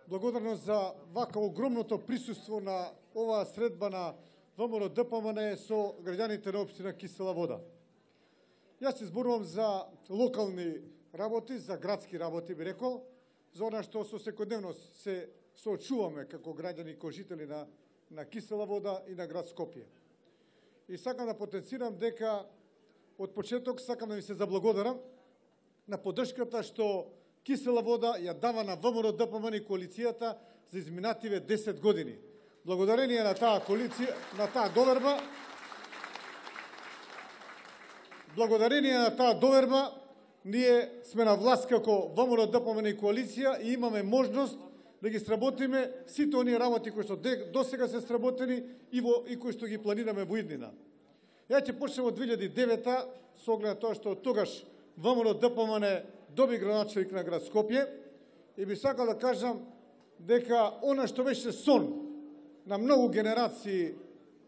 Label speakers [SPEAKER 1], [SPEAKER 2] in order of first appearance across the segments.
[SPEAKER 1] благодарност за вака огромното присуство на оваа средба на ВМРО ДПМН со граѓаните на општина Кисела Вода. Јас се зборувам за локални работи, за градски работи, би рекол, за она што со секојдневност се соочуваме како граѓани и жители на Кисела Вода и на град Скопје. И сакам да потенцирам дека од почеток сакам да ви се заблагодарам на поддршката што Кисела Вода ја дава на ВМРО ДПМН и коалицијата за изминативе 10 години. Благодарение на таа коалиција, на таа доверба, благодарение на таа доверба, ние сме на власт како ВМРО ДПМН и коалиција и имаме можност да ги сработиме сите оние работи кои што досега се сработени и кои што ги планираме во иднина. Ја ќе почнем од 2009 со оглед на тоа што тогаш ВМРО ДПМН доби градоначелник на град Скопје и би сакал да кажам дека она што беше сон на многу генерации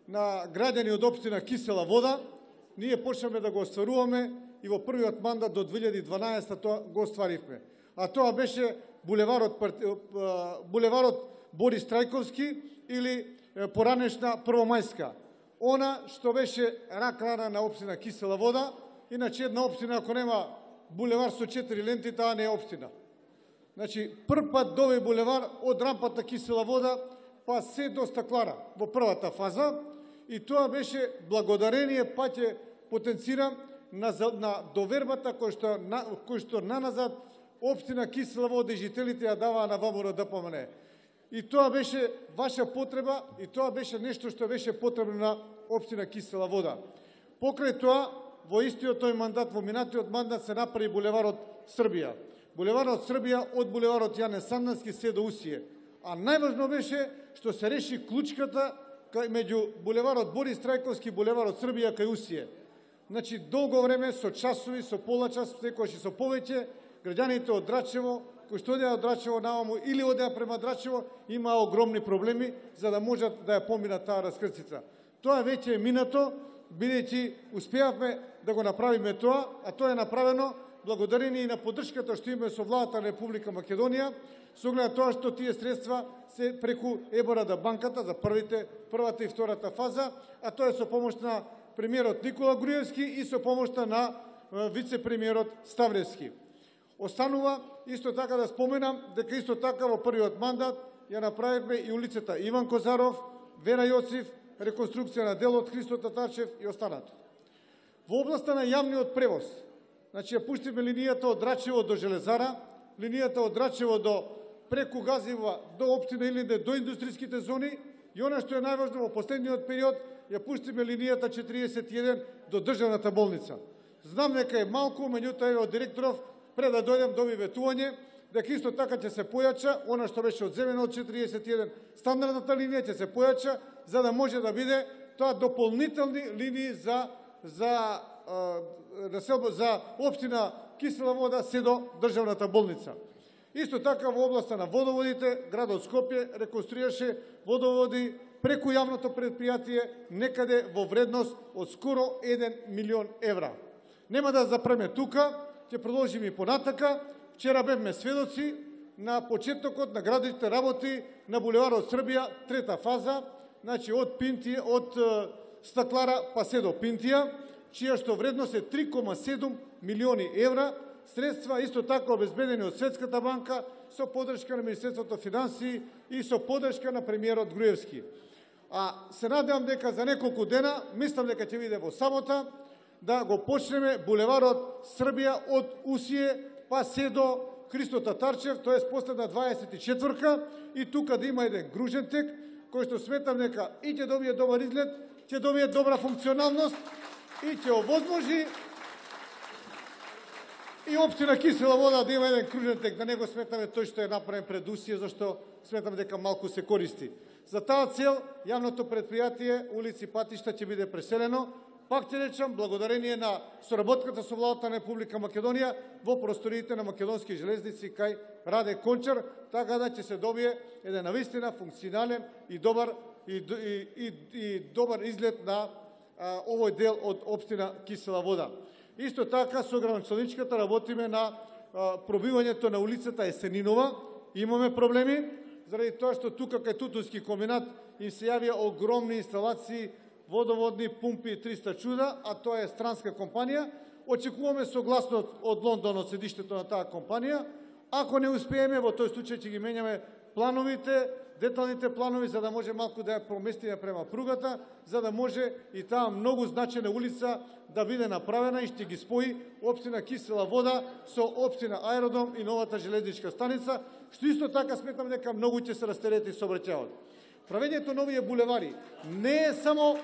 [SPEAKER 1] на граѓани од општина Кисела Вода, ние почнеме да го остваруваме и во првиот мандат до 2012 тоа го остваривме. А тоа беше булеварот Борис Трајковски или поранешна Првомајска. Она што беше рак рана на општина Кисела Вода, иначе една општина ако нема булевар со 4 ленти, таа не е општина. Значи, прв пат до овој булевар од рампата Кисела Вода па се до Стаклара во првата фаза и тоа беше благодарение, па ќе потенцирам, на довербата кој што наназад општина Кисела Вода и жителите ја даваа на ВМРО ДПМН. И тоа беше ваша потреба и тоа беше нешто што беше потребно на општина Кисела Вода. Покрај тоа, во истиот тој мандат, во минатиот мандат се направи булеварот Србија. Булеварот Србија од булеварот Јане Сандански се до Усие. А најважно беше што се реши клучката меѓу булеварот Борис Трајковски и булеварот Србија кај Усие. Значи, долго време, со часови, со пола час, секогаш и со повеќе, граѓаните од Драчево, кои што одеа од Драчево наваму или одеа према Драчево, имаа огромни проблеми за да можат да ја поминат таа раскрцица. Тоа веќе е минато, бидејќи успеавме да го направиме тоа, а тоа е направено благодарение и на поддршката што имаме со владата на Република Македонија, со оглед на тоа што тие средства се преку ЕБРД банката за првата и втората фаза, а тоа е со помош на премиерот Никола Груевски и со помошта на вице-премиерот Ставревски. Останува исто така да споменам дека исто така во првиот мандат ја направивме и улицата Иван Козаров, Вера Јосиф, реконструкција на дел од Христо Татарчев и останато. Во областа на јавниот превоз, значи ја пуштиме линијата од Драчево до Железара, линијата од Драчево до преку Газива до општина Илинде до индустријските зони и она што е најважно во последниот период ја пуштиме линијата 41 до државната болница. Знам дека е малку, меѓутоа од директоров пред да дојдем доби ветување дека исто така ќе се појача она што беше одземено од 41 стандардната линија ќе се појача за да може да биде тоа дополнителни линии за општина Кисела Вода се до државната болница. Исто така во областа на водоводите, градот Скопје реконструираше водоводи преку јавното предпријатие некаде во вредност од скоро 1 милион евра. Нема да запреме тука, ќе продолжиме и понатака. Вчера бевме сведоци на почетокот на градите работи на булеварот Србија, трета фаза, значи од Стаклара па се до Пинтија, чија што вредност е 3,7 милиони евра, средства исто така обезбедени од Светската банка со поддршка на Министерството финансии и со поддршка на премиерот Груевски. А се надевам дека за неколку дена, мислам дека ќе биде во сабота, да го почнеме булеварот Србија од Усие па се до Христо Татарчев, тоа е последна 24-ка, и тука да има еден гружен тек, кој што сметам дека и ќе добие добар изглед, ќе добие добра функционалност и ќе овозможи и општина Кисела Вода да има еден кружен тек, да не го сметаме тој што е направен пред Усие, зашто сметам дека малку се користи. За таа цел, јавното предпријатие улици и патишта ќе биде преселено, пак ќе речам, благодарение на соработката со владата на Република Македонија во просториите на Македонски железници кај Раде Кончар, така да ќе се добие еден навистина функционален и добар изглед на овој дел од општина Кисела Вода. Исто така со градоначалничката работиме на пробивањето на улицата Есенинова. Имаме проблеми. заради тоа што тука кај Тутунски комбинат им се јавија огромни инсталации, водоводни пумпи и 300 чуда, а тоа е странска компанија. Очекуваме согласност од Лондон, од седиштето на таа компанија. Ако не успееме, во тој случај ќе ги менјаме плановите, деталните планови, за да може малку да ја проместиме према пругата, за да може и таа многу значена улица да биде направена и ще ги спои општина Кисела Вода со општина Аеродром и новата железничка станица, што исто така сметам дека многу ќе се растерети сообраќајот. Правењето на овие булевари не е само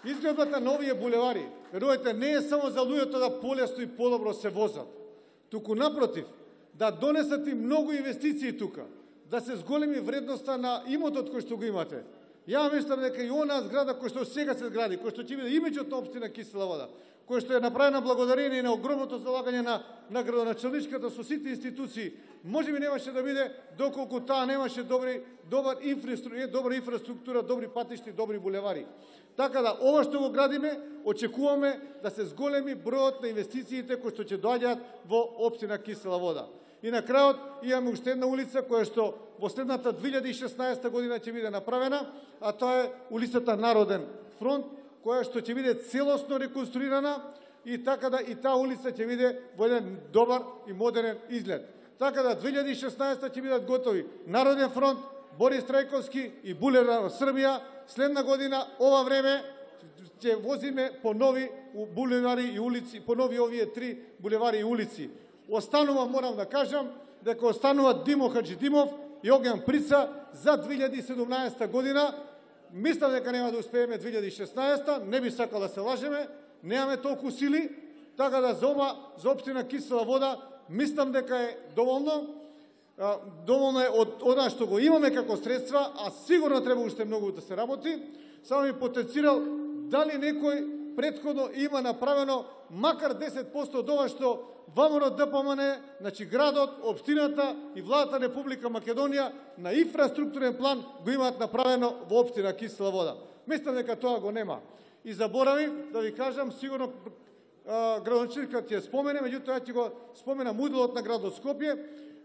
[SPEAKER 1] изградбата на овие булевари, верувате, не е само за луѓето да полесно и подобро се возат, туку напротив, да донесат и многу инвестиции тука, да се зголеми вредноста на имотот кој што го имате. Ја мислам дека и онаа зграда кој што сега се згради, кој што ќе биде имиџот на општина Кисела Вода, кој што е направена благодарение на огромното залагање на градоначалничката со сите институции, можеби немаше да биде доколку таа немаше добра инфраструктура, добри патишти, добри булевари. Така да, ова што го градиме, очекуваме да се зголеми бројот на инвестициите кои што ќе доаѓаат во општина Кисела Вода. И на крајот имаме уште една улица која што во следната 2016 година ќе биде направена, а тоа е улицата Народен фронт, која што ќе биде целосно реконструирана и така да и таа улица ќе биде во еден добар и модерен изглед. Така да 2016 ќе бидат готови Народен фронт, Борис Трајковски и Булевар Србија. Следна година ова време ќе возиме по нови булевари и улици, по нови овие 3 булевари и улици. Останува, морам да кажам, дека останува Димо Хаджидимов и Огњан Прица за 2017 година. Мислам дека нема да успееме 2016, не би сакал да се лажеме, немаме толку сили, така да за општина Кисела Вода мислам дека е доволно. Доволно е од она што го имаме како средства, а сигурно треба уште многу да се работи. Само ми потенцирал дали некој претходно има направено макар 10% од ова што ВМРО ДПМН, значи градот, општината и владата на Република Македонија на инфраструктурен план го имаат направено во општина Кисела Вода. Мислам дека тоа го нема. И заборавив да ви кажам, сигурно градоначалникот ќе спомене, меѓутоа ја ќе го споменам уделот на градот Скопје.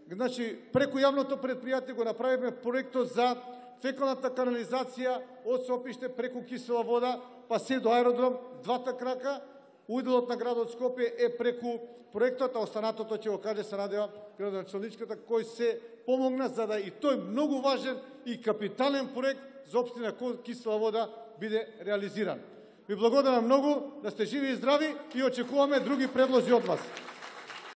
[SPEAKER 1] Значи, преку јавното предпријатие го направиме проектот за фекалната канализација од Сопиште преку Кисела Вода, па се до аеродром, двата крака. Уделот на градот Скопје е преку проектот, а останатото ќе го каже се надева градоначалничката, кој се помогна за да и тој многу важен и капитален проект за општина Кисела Вода биде реализиран. Ви благодарам многу, да сте живи и здрави и очекуваме други предлози од вас.